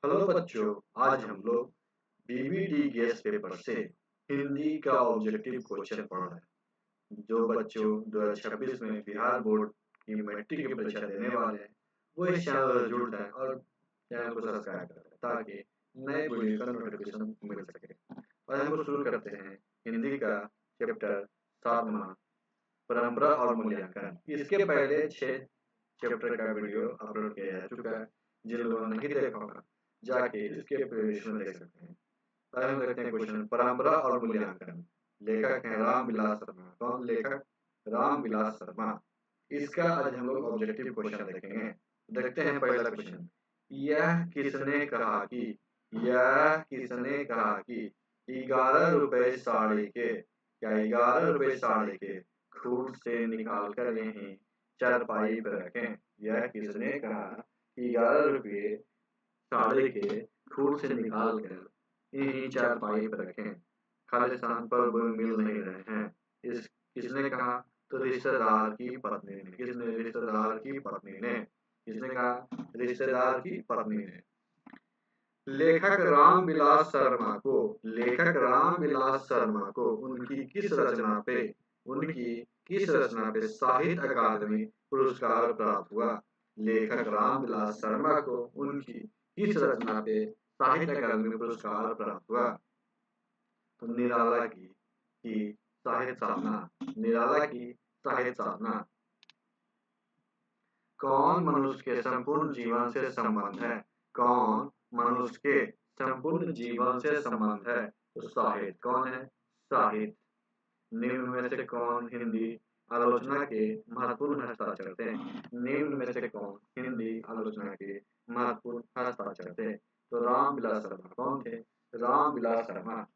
Hello बच्चों, आज हम लोग बीबीडी गेस पेपर से हिंदी का ऑब्जेक्टिव क्वेश्चन पढ़ रहे हैं। जो बच्चों 2026 में बिहार बोर्ड की मैट्रिक की परीक्षा देने वाले हैं, वो इस चैनल से जुड़ जाएं और चैनल को सब्सक्राइब करें ताकि नए वीडियो का नोटिफिकेशन मिल सके। और हम लोग शुरू करते हैं हिंदी का चैप्टर 7वां, परंपरा और मूल्यांकन। इसके पहले 6 चैप्टर का वीडियो अपलोड किया जा चुका है। जिन लोगों ने नहीं देखा होगा जाके इसके प्लेलिस्ट में देख सकते हैं। आइए हम देखते हैं क्वेश्चन। परंपरा और मूल्यांकन। लेखक है राम विलास शर्मा। कौन लेखक? राम विलास शर्मा। इसका आज हम लोग ऑब्जेक्टिव क्वेश्चन देखेंगे। देखते हैं पहला क्वेश्चन। यह किसने कहा कि यह किसने कहा कि 11 रुपए साड़ी के, क्या 11 रुपए साड़ी के खूट से निकाल कर यहीं चारपाई पर रखें? यह किसने कहा कि 11 रुपए साड़ी के खूट से निकाल कर यहीं चारपाई पर रखें? खाली स्थान पर वो मिल नहीं रहे हैं। इस किसने कहा? तो रिश्तेदार की पत्नी ने। किसने? रिश्तेदार की पत्नी ने। किसने कहा? रिश्तेदार की पत्नी ने। लेखक रामविलास शर्मा को, लेखक रामविलास शर्मा को उनकी किस रचना पे साहित्य अकादमी पुरस्कार प्राप्त हुआ? लेखक रामविलास शर्मा को उनकी किस रचना पे साहित्य अकादमी पुरस्कार प्राप्त हुआ? तो निराला की साहित्य साधना। निराला की साहित्य साधना। कौन मनुष्य के संपूर्ण जीवन से संबंध है? कौन मनुष्य के संपूर्ण जीवन से संबंध है? तो साहित्य। कौन है? साहित्य। निम्न में से कौन हिंदी आलोचना के महत्वपूर्ण हस्ताक्षर थे? निम्न में से कौन हिंदी आलोचना के महत्वपूर्ण हस्ताक्षर थे? तो रामविलास शर्मा। कौन थे? रामविलास शर्मा।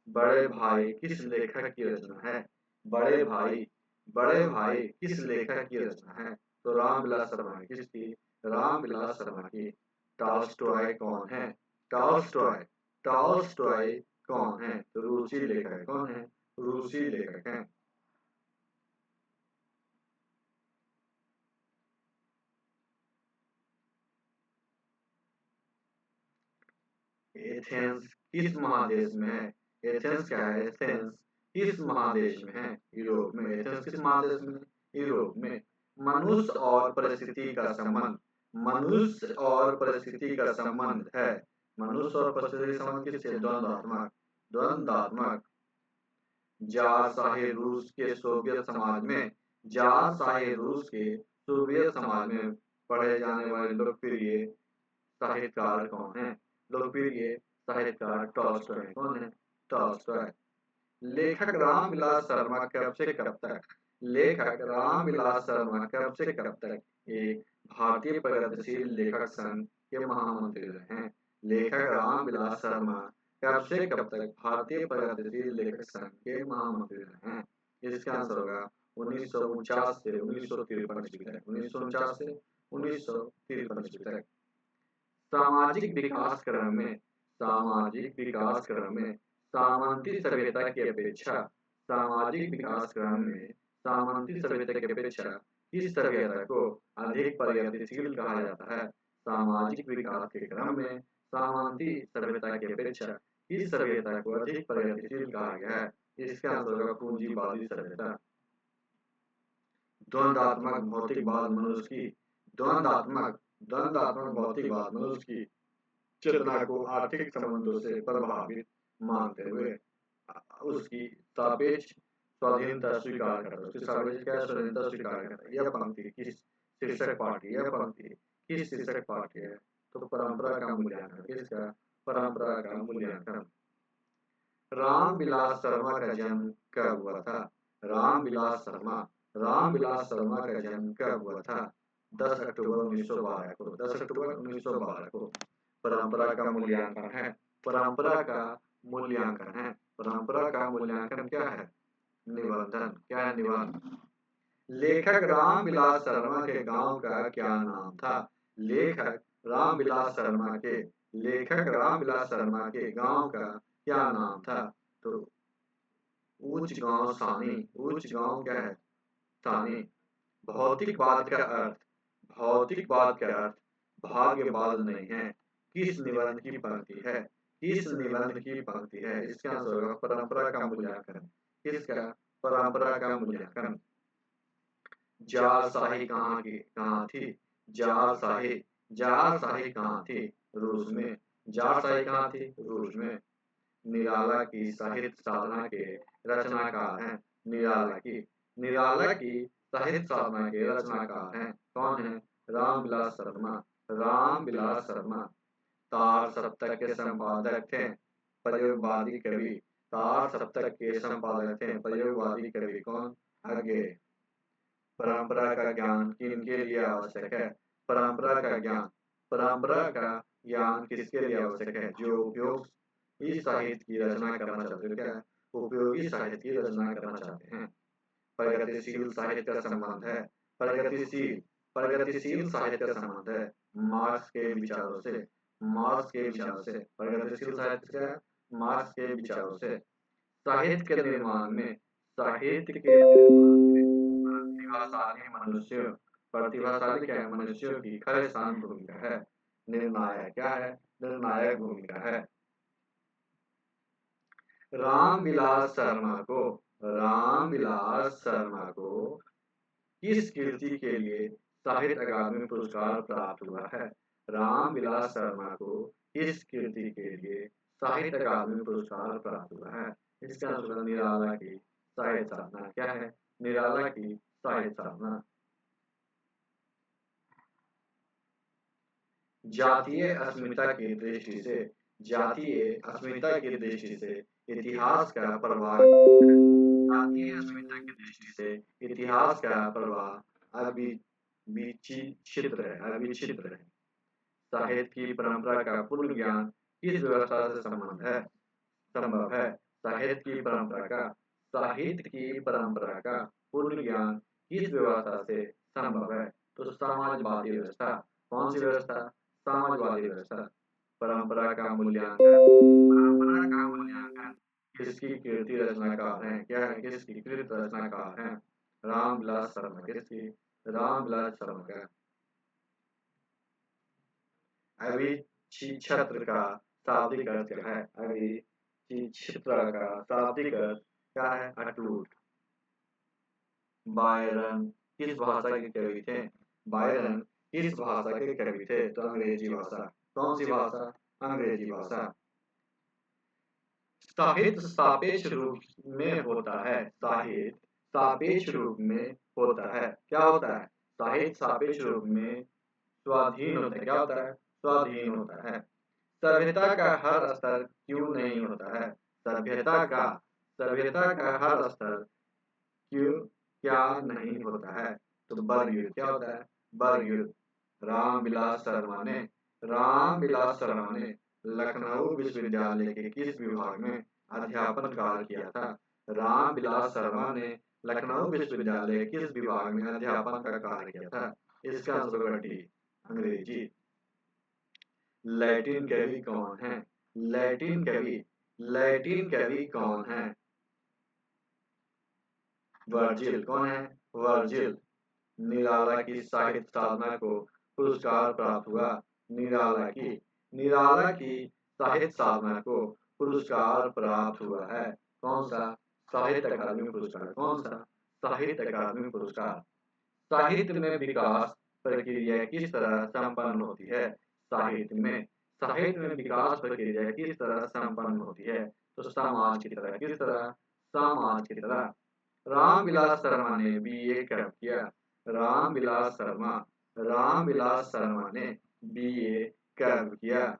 बड़े भाई किस लेखक की रचना है? बड़े भाई, बड़े भाई किस लेखक की रचना है? तो रामविलास शर्मा की। किसकी? रामविलास शर्मा की। टॉलस्टॉय कौन है? टॉलस्टॉय, टॉलस्टॉय कौन है? तो रूसी लेखक है। कौन है? रूसी लेखक है। एथेंस किस महादेश में है? एथेंस क्या है? एथेंस किस महादेश में है? यूरोप में। एथेंस किस महादेश में? यूरोप में। मनुष्य और परिस्थिति का संबंध। मनुष्य और परिस्थिति का संबंध है। मनुष्य और परिस्थिति का संबंध किससे? द्वंद्वात्मक। द्वंद्वात्मक। जार शाही रूस के सोवियत समाज में, जार शाही रूस के सोवियत समाज में पढ़े जाने वाले लोकप्रिय साहित्यकार कौन है? लोकप्रिय साहित्यकार टॉलस्टॉय। कौन है? टॉलस्टॉय। लेखक रामविलास शर्मा कब से कब तक, लेखक रामविलास शर्मा कब से कब तक एक भारतीय प्रगतिशील लेखक संघ के महामंत्री रहे हैं? लेखक रामविलास शर्मा कब से कब तक भारतीय प्रगतिशील लेखक संघ के महामंत्री रहे हैं? इसका आंसर होगा 1949 से 1953 ईस्वी तक। 1949 से 1953 ईस्वी तक। सामाजिक विकास क्रम में, सामाजिक विकास क्रम में सामंती सभ्यता की अपेक्षा, सामाजिक विकास क्रम में सामंती सभ्यता की अपेक्षा किस सभ्यता को अधिक प्रगतिशील कहा जाता है? सामाजिक विकास के क्रम में सामंती सभ्यता की अपेक्षा किस सभ्यता को अधिक प्रगतिशील कहा गया है? इसका आंसर होगा पूंजीवादी सभ्यता। द्वंद्वात्मक भौतिकवाद मनुष्य की, द्वंद्वात्मक, द्वंद्वात्मक भौतिकवाद मनुष्य की चेतना को आर्थिक संबंधों से प्रभावित मानते हुए उसकी सापेक्ष स्वाधीनता स्वीकार करता है। उसकी सापेक्ष क्या स्वाधीनता स्वीकार करता है? यह पंक्ति किस शीर्षक पाठ की? यह पंक्ति किस शीर्षक पाठ की है? तो परंपरा का मूल्यांकन। किसका? परंपरा का मूल्यांकन। रामविलास शर्मा का जन्म कब हुआ था? रामविलास शर्मा, रामविलास शर्मा का जन्म कब हुआ था? 10 अक्टूबर 1912 को। 10 अक्टूबर 1912 को। परंपरा का मूल्यांकन है। परंपरा का मूल्यांकन है। परंपरा का मूल्यांकन क्या है? निबंधन। क्या है? निबंध। लेखक रामविलास शर्मा के गांव का क्या नाम था? लेखक रामविलास शर्मा के, लेखक रामविलास शर्मा के गांव का क्या नाम था? तो ऊंच गांव सानी। ऊंच गांव क्या है? सानी। भौतिकवाद का अर्थ, भौतिकवाद का अर्थ भाग्यवाद नहीं है। किस निबंध की पंक्ति है? किस निबंध की पंक्ति है? इसका आंसर होगा परंपरा का मूल्यांकन। किसका? परंपरा का मूल्यांकन। जार शाही कहाँ थी? जार शाही कहाँ थी? रूस में। जार शाही कहाँ थी? रूस में। निराला की साहित्य साधना के रचनाकार हैं। निराला की साहित्य साधना के रचनाकार हैं। कौन है? रामविलास शर्मा। रामविलास शर्मा। तार सप्तक के संपादक थे प्रयोगवादी कवि। तार सप्तक के संपादक थे प्रयोगवादी कवि। कौन? आगे। परंपरा का ज्ञान किनके लिए आवश्यक है? परंपरा का ज्ञान किसके लिए आवश्यक है? जो उपयोगी साहित्य की रचना करना चाहते हैं। क्या? उपयोगी साहित्य की रचना करना चाहते हैं। प्रगतिशील साहित्य का संबंध है। प्रगतिशील साहित्य का संबंध है मार्क्स के विचारों से। प्रगतिशील साहित्य क्या है? मार्क्स के विचारों से। साहित्य के निर्माण में प्रतिभाशाली क्या है? मनुष्यों की खलिस्तान भूमिका है। निर्णायक क्या है? निर्णायक भूमिका है। रामविलास शर्मा को किस कृति के लिए साहित्य अकादमी पुरस्कार प्राप्त हुआ है? रामविलास शर्मा को किस कृति के लिए साहित्य अकादमी पुरस्कार प्राप्त हुआ है? इसका आंसर निराला की साहित्य साधना। क्या है? निराला की साहित्य साधना। जातीय अस्मिता की दृष्टि से इतिहास का प्रभाव अविच्छिन्न है। साहित्य की परंपरा का पूर्ण ज्ञान किस व्यवस्था से संभव है? साहित्य की परंपरा का पूर्ण ज्ञान किस व्यवस्था से संभव है? तो समाजवादी व्यवस्था। कौन सी व्यवस्था? समाजवादी व्यवस्था। परंपरा का मूल्यांकन किसकी कृति रचनाकार हैं? क्या है? किसकी कृत रचनाकार हैं? रामविलास शर्मा। किसकी? रामविलास शर्मा का। अविच्छिन्न का शाब्दिक अर्थ क्या है? अविच्छिन्न का शाब्दिक अर्थ क्या है? अटूट। बायरन किस भाषा के कवि थे? बायरन किस भाषा के कवि थे? तो अंग्रेजी भाषा। कौन सी भाषा? अंग्रेजी भाषा। साहित्य सापेक्ष रूप में होता है। सापेक्ष रूप में होता है। क्या होता है? साहित्य सापेक्ष रूप में स्वाधीन होता है। क्या होता है? स्वाधीन होता है। सभ्यता का हर स्तर क्यों नहीं होता है? सभ्यता का हर स्तर क्यों क्या नहीं होता है? तो वर्ग युद्ध। क्या होता है? वर्ग युद्ध। रामविलास शर्मा ने लखनऊ विश्वविद्यालय के किस विभाग में अध्यापन कार्य किया था? रामविलास शर्मा ने लखनऊ विश्वविद्यालय किस विभाग में अध्यापन का कार्य किया था? इसका आंसर होगा डी, अंग्रेजी। लैटिन कवि कौन है? लैटिन कवि कौन है? वर्जिल। कौन है? वर्जिल। निराला की साहित्य साधना को पुरस्कार प्राप्त हुआ। निराला की साहित्य साधना को पुरस्कार प्राप्त हुआ है। कौन सा? साहित्य अकादमी पुरस्कार। कौन सा? साहित्य अकादमी पुरस्कार। साहित्य में विकास प्रक्रिया किस तरह संपन्न होती है? साहित्य में विकास प्रक्रिया किस तरह संपन्न होती है? तो समाज की तरह। किस तरह? समाज की तरह। रामविलास शर्मा ने बीए कब किया? रामविलास शर्मा ने बीए कब किया?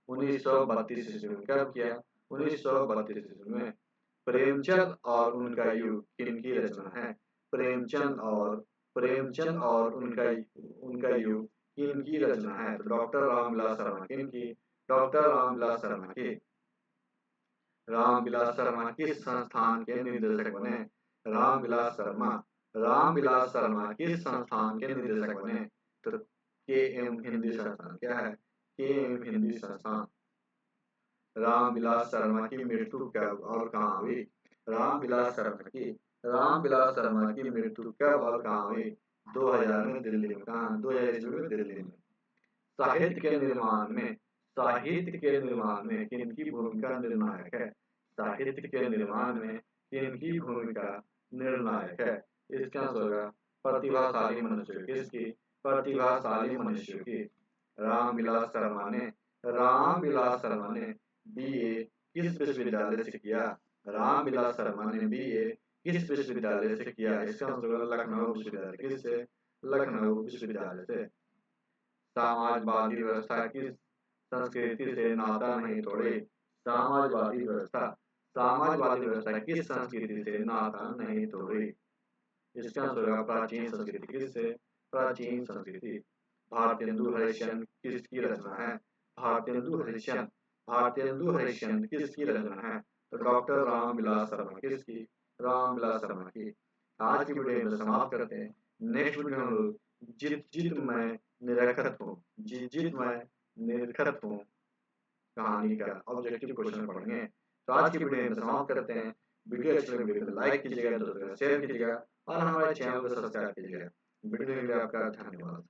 1932 ईस्वी में। कब किया? 1932 ईस्वी में। प्रेमचंद और उनका युग किनकी रचना है? प्रेमचंद और उनका युग किनकी रचना है? तो डॉक्टर रामविलास शर्मा। किनकी? डॉक्टर रामविलास शर्मा की। रामविलास शर्मा किस संस्थान के निर्देशक बने? रामविलास शर्मा किस संस्थान के निर्देशक बने? तो के एम हिंदी संस्थान। क्या है? के एम हिंदी संस्थान। रामविलास शर्मा की मृत्यु कब और कहाँ हुई? रामविलास शर्मा की मृत्यु कब और कहाँ हुई? 2000 में दिल्ली में। कहाँ? 2000 ईस्वी में दिल्ली में। साहित्य के निर्माण में किनकी भूमिका निर्णायक है? साहित्य के निर्माण में किनकी भूमिका निर्णायक है? इसका आंसर होगा प्रतिभाशाली मनुष्य। किसकी? प्रतिभाशाली मनुष्य की। रामविलास शर्मा ने बीए किस विश्वविद्यालय से किया? रामविलास शर्मा ने बीए किस विश्वविद्यालय से किया? इसका आंसर होगा लखनऊ विश्वविद्यालय। किससे? लखनऊ विश्वविद्यालय से। समाजवादी व्यवस्था किस संस्कृति से नाता नहीं तोड़े? समाजवादी व्यवस्था किस संस्कृति से नाता नहीं तोड़े? इसका आंसर होगा प्राचीन संस्कृति। किससे? प्राचीन संस्कृति। भारतेंदु हरिश्चंद्र किसकी रचना है? भारतेंदु हरिश्चंद्र किसकी रचना है? तो डॉक्टर रामविलास शर्मा। किसकी? रामविलास शर्मा की। आज की वीडियो में समाप्त करते हैं। नेक्स्ट वीडियो में हम लोग जित जित मैं निरखत हूँ कहानी का ऑब्जेक्टिव क्वेश्चन पढ़ेंगे। तो आज की वीडियो में समाप्त करते हैं। वीडियो अच्छी लगी वीडियो को लाइक कीजिएगा, दोस्तों शेयर कीजिएगा और हमारे चैनल को सब्सक्राइब कीजिएगा। वीडियो के लिए आपका धन्यवाद।